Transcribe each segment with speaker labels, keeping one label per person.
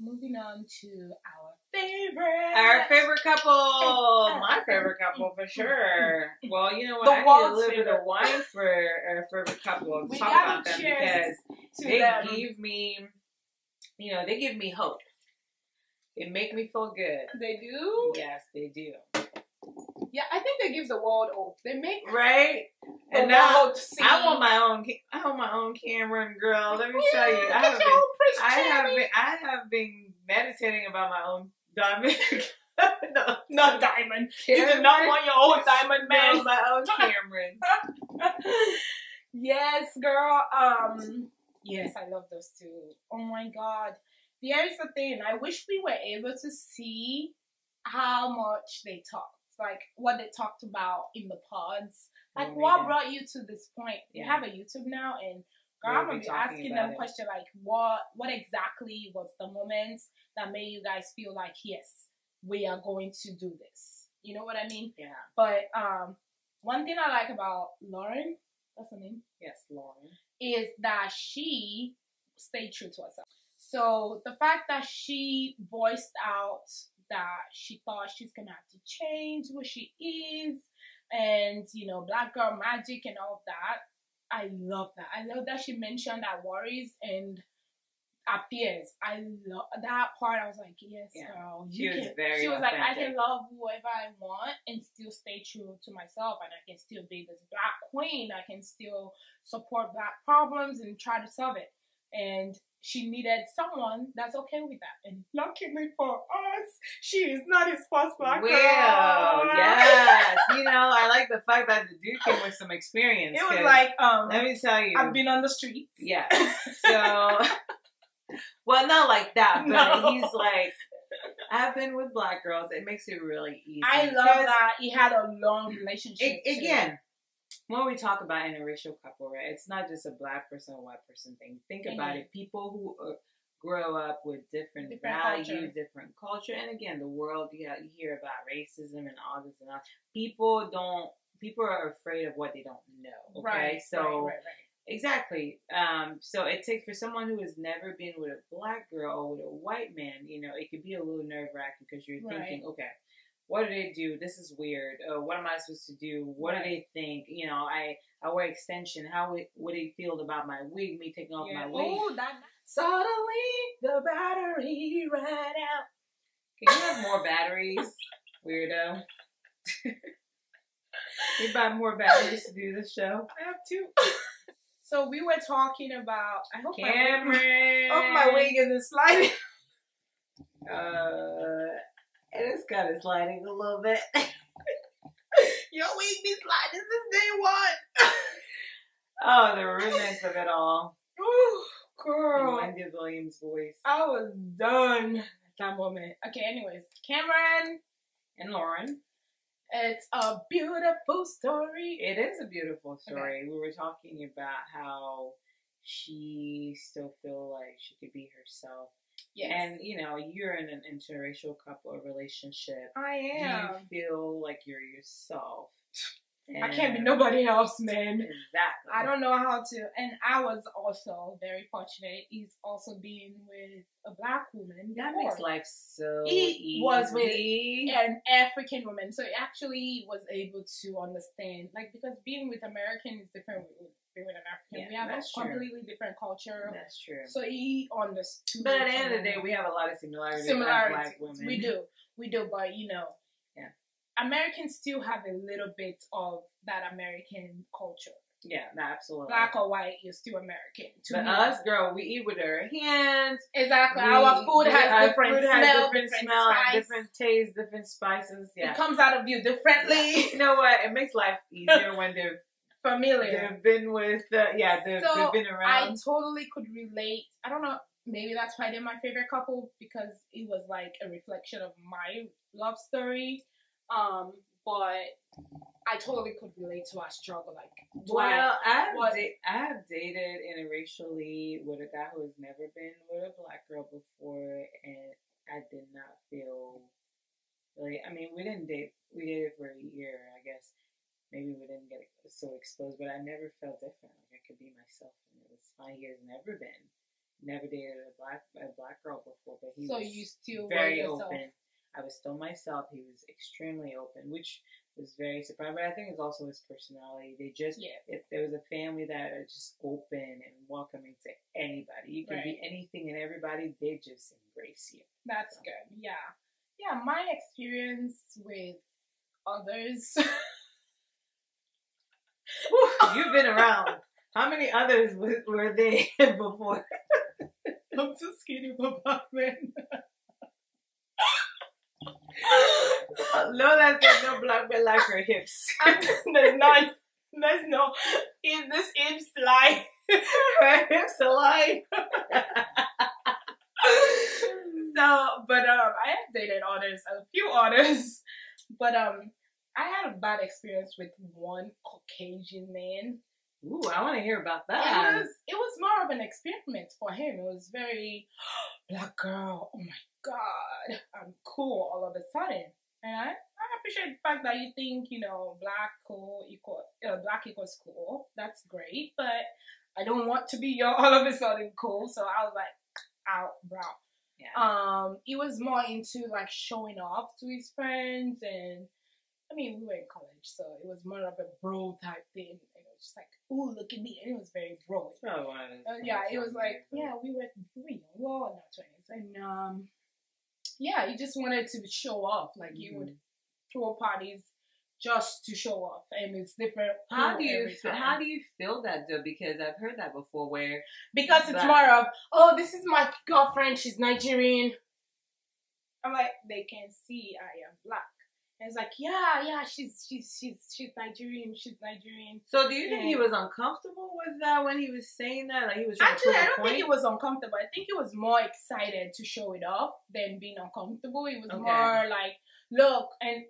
Speaker 1: moving on to
Speaker 2: our favorite couple. My favorite couple for sure. Well, you know what? I need a little bit of wine for our favorite couple.
Speaker 1: We
Speaker 2: Talk about them because they give me, they give me hope. They make me feel good.
Speaker 1: They do?
Speaker 2: Yes, they do.
Speaker 1: Yeah, I think they give the world hope. They make
Speaker 2: right. And now I want my own Cameron, girl. Let me tell you, I have been meditating about my own diamond.
Speaker 1: No, not diamond. Cameron. You do not want your own diamond, man.
Speaker 2: No, my own Cameron.
Speaker 1: Yes, girl. Yes, I love those two. Oh my God. Here's the thing. I wish we were able to see how much they talked. Like what they talked about in the pods. Like what brought you to this point? You have a YouTube now, and girl, I'm gonna be asking them questions like what exactly was the moments that made you guys feel like, yes, we are going to do this. You know what I mean?
Speaker 2: Yeah.
Speaker 1: But one thing I like about Lauren, that's her name?
Speaker 2: Yes, Lauren.
Speaker 1: Is that she stayed true to herself. So the fact that she voiced out that she thought she's gonna have to change who she is, and black girl magic and all of that, I love that. I love that she mentioned our worries and our fears. I love that part. I was like, yes, girl,
Speaker 2: she was
Speaker 1: like, I can love whoever I want and still stay true to myself, and I can still be this black queen. I can still support black problems and try to solve it. And she needed someone that's okay with that. And luckily for us, she is not his first black girl.
Speaker 2: Yes. I like the fact that the dude came with some experience.
Speaker 1: It was like,
Speaker 2: let me tell you.
Speaker 1: I've been on the streets.
Speaker 2: Yeah. So, well, not like that, but he's like, I've been with black girls. It makes it really easy.
Speaker 1: I love that he had a long relationship.
Speaker 2: Again, when we talk about interracial couple, right, it's not just a black person or white person thing. Think about it. People who grow up with different values, different culture, and again, the world, you hear about racism and all this and that. People are afraid of what they don't know. Okay,
Speaker 1: right,
Speaker 2: so
Speaker 1: right.
Speaker 2: Exactly. So it takes, for someone who has never been with a black girl or with a white man, it could be a little nerve wracking because you're thinking, okay, what do they do? This is weird. What am I supposed to do? What do they think? I wear extension. How would they feel about my wig? Me taking off my wig?
Speaker 1: Oh, suddenly the battery ran out.
Speaker 2: Can you have more batteries, weirdo? We buy more batteries to do this show.
Speaker 1: I have two. So we were talking about. I hope
Speaker 2: Cameron.
Speaker 1: my wig isn't sliding.
Speaker 2: It is kind of sliding a little bit.
Speaker 1: Your wig be sliding since day one.
Speaker 2: Oh, the rudeness of it all.
Speaker 1: Ooh, girl.
Speaker 2: Wendy Williams' voice.
Speaker 1: I was done at that moment. Okay, anyways. Cameron.
Speaker 2: And Lauren.
Speaker 1: It's a beautiful story.
Speaker 2: It is a beautiful story. Okay. We were talking about how she still feels like she could be herself.
Speaker 1: Yes.
Speaker 2: And, you're in an interracial couple or relationship.
Speaker 1: I am.
Speaker 2: You feel like you're yourself.
Speaker 1: I can't be nobody else, man.
Speaker 2: Exactly.
Speaker 1: I don't know how to. And I was also very fortunate. He's also being with a black woman.
Speaker 2: That makes life so
Speaker 1: easy. He was with an African woman. So he actually was able to understand. Like, because being with American is different with being with an African.
Speaker 2: Yeah,
Speaker 1: we have a completely different culture.
Speaker 2: That's true.
Speaker 1: So he understood.
Speaker 2: But at the end of the day, we have a lot of similarities with black women.
Speaker 1: We do. But, Americans still have a little bit of that American culture.
Speaker 2: Yeah, absolutely.
Speaker 1: Black or white, you're still American.
Speaker 2: But us, girl, we eat with our hands.
Speaker 1: Exactly. Our food has different smell,
Speaker 2: different taste, different spices. Yeah.
Speaker 1: It comes out of you differently.
Speaker 2: You know what? It makes life easier when they're
Speaker 1: familiar.
Speaker 2: They've been with, they've been around.
Speaker 1: I totally could relate. I don't know. Maybe that's why they're my favorite couple, because it was like a reflection of my love story. But I totally could relate to our struggle. Like,
Speaker 2: I have dated interracially with a guy who has never been with a black girl before, and I did not feel really. I mean, we didn't date. We dated for a year, I guess. Maybe we didn't get so exposed, but I never felt different. Like I could be myself, and it was fine. He has never been never dated a black girl before, but he
Speaker 1: So
Speaker 2: was
Speaker 1: you still
Speaker 2: very
Speaker 1: were yourself.
Speaker 2: open. I was still myself. He was extremely open, which was very surprising. But I think it's also his personality. They just, if there was a family that are just open and welcoming to anybody, you can be anything and everybody. They just embrace you.
Speaker 1: That's good. Yeah, yeah. My experience with others.
Speaker 2: You've been around. How many others were they before?
Speaker 1: I'm too skinny for black men.
Speaker 2: Lola said no black men like her hips.
Speaker 1: There's no, in this hips lie.
Speaker 2: Her hips alive.
Speaker 1: So, but I have dated others, a few others, but I had a bad experience with one Caucasian man.
Speaker 2: Ooh, I want to hear about that.
Speaker 1: It was more of an experiment for him. It was very black girl. Oh my god, I'm cool all of a sudden, and I appreciate the fact that you think black equals cool. That's great, but I don't want to be all of a sudden cool. So I was like, out, bro. Yeah. He was more into like showing off to his friends, and I mean we were in college, so it was more of a bro type thing. Just like, ooh, look at me, and it was very bro. Yeah, it was like, yeah, we were young, well, not 20s, and yeah, he just wanted to show off. Like he would throw parties just to show off, and it's different.
Speaker 2: How do you feel that though? Because I've heard that before,
Speaker 1: because it's more of, oh, this is my girlfriend, she's Nigerian. I'm like, they can see I am black. And it's like, yeah, she's Nigerian. She's Nigerian.
Speaker 2: So do you think he was uncomfortable with that when he was saying that? Like he was
Speaker 1: actually, I don't think he was uncomfortable. I think he was more excited to show it off than being uncomfortable. He was more like, look, and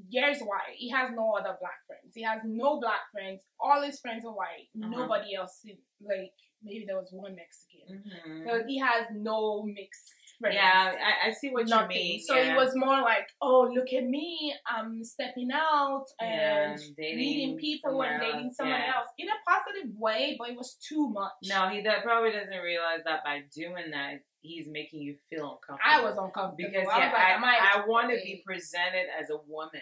Speaker 1: here's why. He has no other black friends. He has no black friends. All his friends are white. Nobody else, like maybe there was one Mexican. So he has no mixed friends.
Speaker 2: Yeah, I see what you mean.
Speaker 1: So it was more like, oh, look at me, I'm stepping out and meeting people and dating someone else in a positive way, but it was too much.
Speaker 2: No, he probably doesn't realize that by doing that, he's making you feel uncomfortable.
Speaker 1: I was uncomfortable
Speaker 2: because I want to be presented as a woman.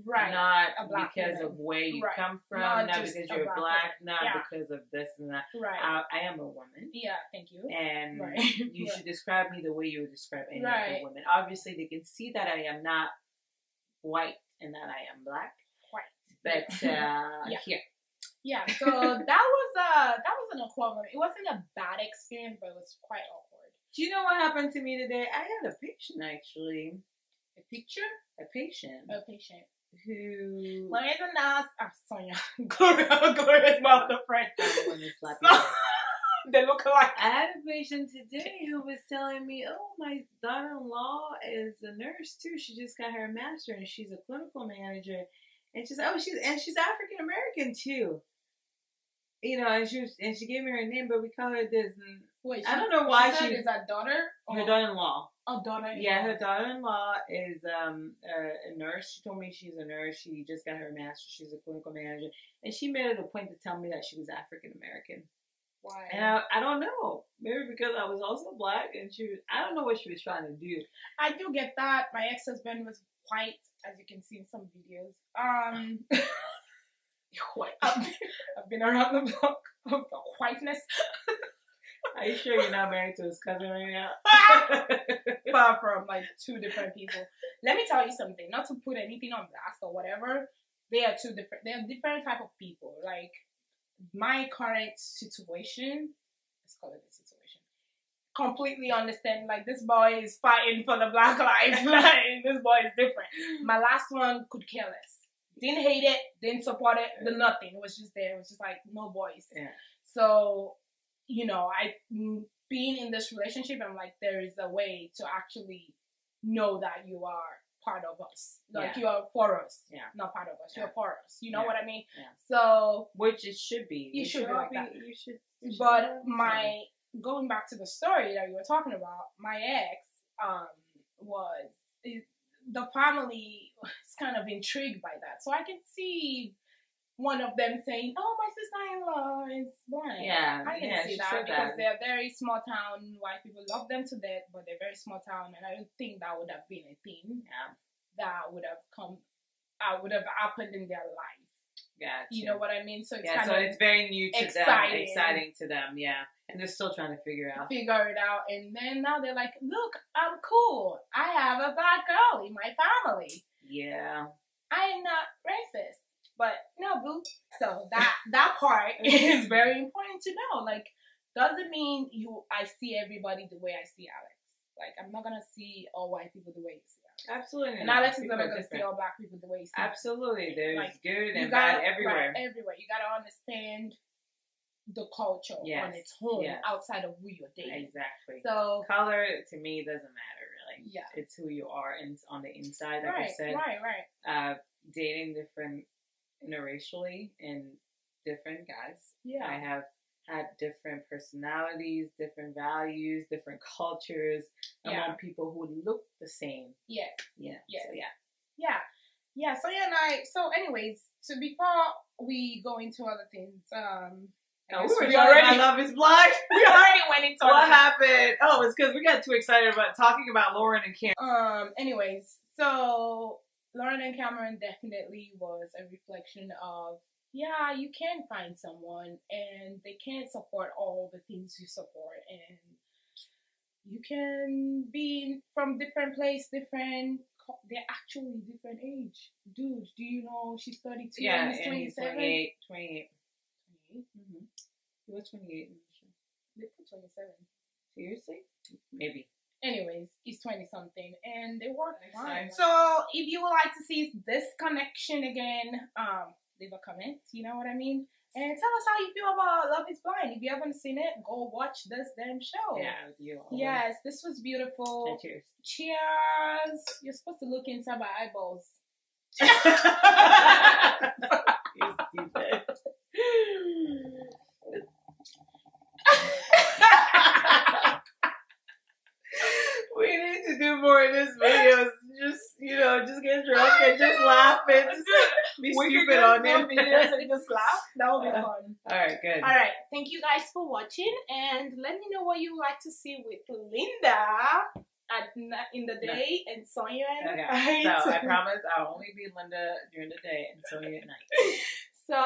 Speaker 1: Right.
Speaker 2: Not because of where you come from, not because you're black, not because of this and that.
Speaker 1: Right.
Speaker 2: I am a woman.
Speaker 1: Yeah, thank you.
Speaker 2: And you should describe me the way you would describe any other woman. Obviously, they can see that I am not white and that I am black.
Speaker 1: White.
Speaker 2: But here.
Speaker 1: Yeah, so that was an awkward one. It wasn't a bad experience, but it was quite awkward.
Speaker 2: Do you know what happened to me today? I had a patient actually.
Speaker 1: A picture?
Speaker 2: A patient.
Speaker 1: A patient.
Speaker 2: Who?
Speaker 1: Gloria's a nurse. Sonia. Gloria's mom, the friend. They look alike.
Speaker 2: I had a patient today who was telling me, oh, my daughter-in-law is a nurse too. She just got her master and she's a clinical manager. And she's she's African American too. And she gave me her name, but we call her this.
Speaker 1: Wait,
Speaker 2: I don't know why
Speaker 1: she is that daughter?
Speaker 2: Her daughter-in-law.
Speaker 1: Oh, daughter-in-law.
Speaker 2: Yeah, her daughter-in-law is a nurse. She told me she's a nurse. She just got her master's. She's a clinical manager, and she made it a point to tell me that she was African American.
Speaker 1: Why?
Speaker 2: And I don't know. Maybe because I was also black, and I don't know what she was trying to do.
Speaker 1: I do get that. My ex-husband was white, as you can see in some videos. White. I've been around the block of the whiteness.
Speaker 2: Are you sure you're not married to his cousin right now?
Speaker 1: Far from, like, two different people. Let me tell you something. Not to put anything on blast or whatever. They are different type of people. Like, my current situation, let's call it a situation, completely understand. Like, this boy is fighting for the black life. Like, this boy is different. My last one could care less. Didn't hate it, didn't support it, did nothing. It was just there. It was just like, no boys.
Speaker 2: Yeah.
Speaker 1: So, being in this relationship, I'm like, there is a way to actually know that you are part of us. Like, you are for us. Yeah. Not part of us. You're for us. You know what I mean?
Speaker 2: Yeah.
Speaker 1: So.
Speaker 2: Which it should be.
Speaker 1: You should be like that.
Speaker 2: You should
Speaker 1: but going back to the story that you were talking about, my ex, the family was kind of intrigued by that. So I can see one of them saying, "Oh, my sister-in-law is blind."
Speaker 2: Yeah,
Speaker 1: I didn't see
Speaker 2: she
Speaker 1: that
Speaker 2: said
Speaker 1: because
Speaker 2: that.
Speaker 1: they're very small town. White people love them to death, but they're very small town, and I don't think that would have been a thing that would have happened in their life.
Speaker 2: Gotcha.
Speaker 1: You know what I mean? So it's
Speaker 2: yeah, so it's very new to them, exciting to them, yeah. And they're still trying to figure it out.
Speaker 1: And then now they're like, "Look, I'm cool. I have a black girl in my family.
Speaker 2: Yeah.
Speaker 1: I am not racist." But no, boo. So that part is very important to know. Like, doesn't mean I see everybody the way I see Alex. Like, I'm not gonna see all white people the way you see Alex.
Speaker 2: Absolutely.
Speaker 1: And Alex is not gonna see all black people the way you see.
Speaker 2: Absolutely. There's like, good and bad everywhere.
Speaker 1: Right, everywhere. You gotta understand the culture on its own outside of who you're dating.
Speaker 2: Exactly.
Speaker 1: So
Speaker 2: color to me doesn't matter really.
Speaker 1: Yeah.
Speaker 2: It's who you are and it's on the inside, like I said.
Speaker 1: Right.
Speaker 2: Dating different interracially and different guys.
Speaker 1: Yeah.
Speaker 2: I have had different personalities, different values, different cultures among people who look the same.
Speaker 1: Yeah.
Speaker 2: Yeah.
Speaker 1: Yeah.
Speaker 2: So,
Speaker 1: yeah. So anyways, so before we go into other things,
Speaker 2: we already Love Is Blind.
Speaker 1: We already went into
Speaker 2: what happened. Oh, it's because we got too excited about talking about Lauren and Cameron.
Speaker 1: Anyways, so Lauren and Cameron definitely was a reflection of, you can find someone and they can't support all the things you support, and you can be from different place, they're actually different age. Dude, do you know she's 32 and he's 27?
Speaker 2: 28. Mm-hmm. He was 28.
Speaker 1: They put 27.
Speaker 2: Seriously? Maybe.
Speaker 1: Anyways, he's 20-something, and they work fine. So, if you would like to see this connection again, leave a comment, you know what I mean? And tell us how you feel about Love Is Blind. If you haven't seen it, go watch this damn show.
Speaker 2: Yeah, with you.
Speaker 1: Yes, this was beautiful.
Speaker 2: And cheers.
Speaker 1: Cheers. You're supposed to look inside my eyeballs.
Speaker 2: You're stupid. We need to do more of this videos. Just get drunk and just laugh and just be stupid on them
Speaker 1: videos and just laugh. That would be fun.
Speaker 2: Alright, good.
Speaker 1: Alright, thank you guys for watching, and let me know what you like to see with Linda in the day and Sonia at night.
Speaker 2: Okay, so I promise I'll only be Linda during the day and Sonia at night.
Speaker 1: So,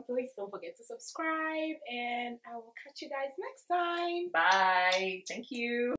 Speaker 1: please don't forget to subscribe, and I will catch you guys next time.
Speaker 2: Bye. Thank you.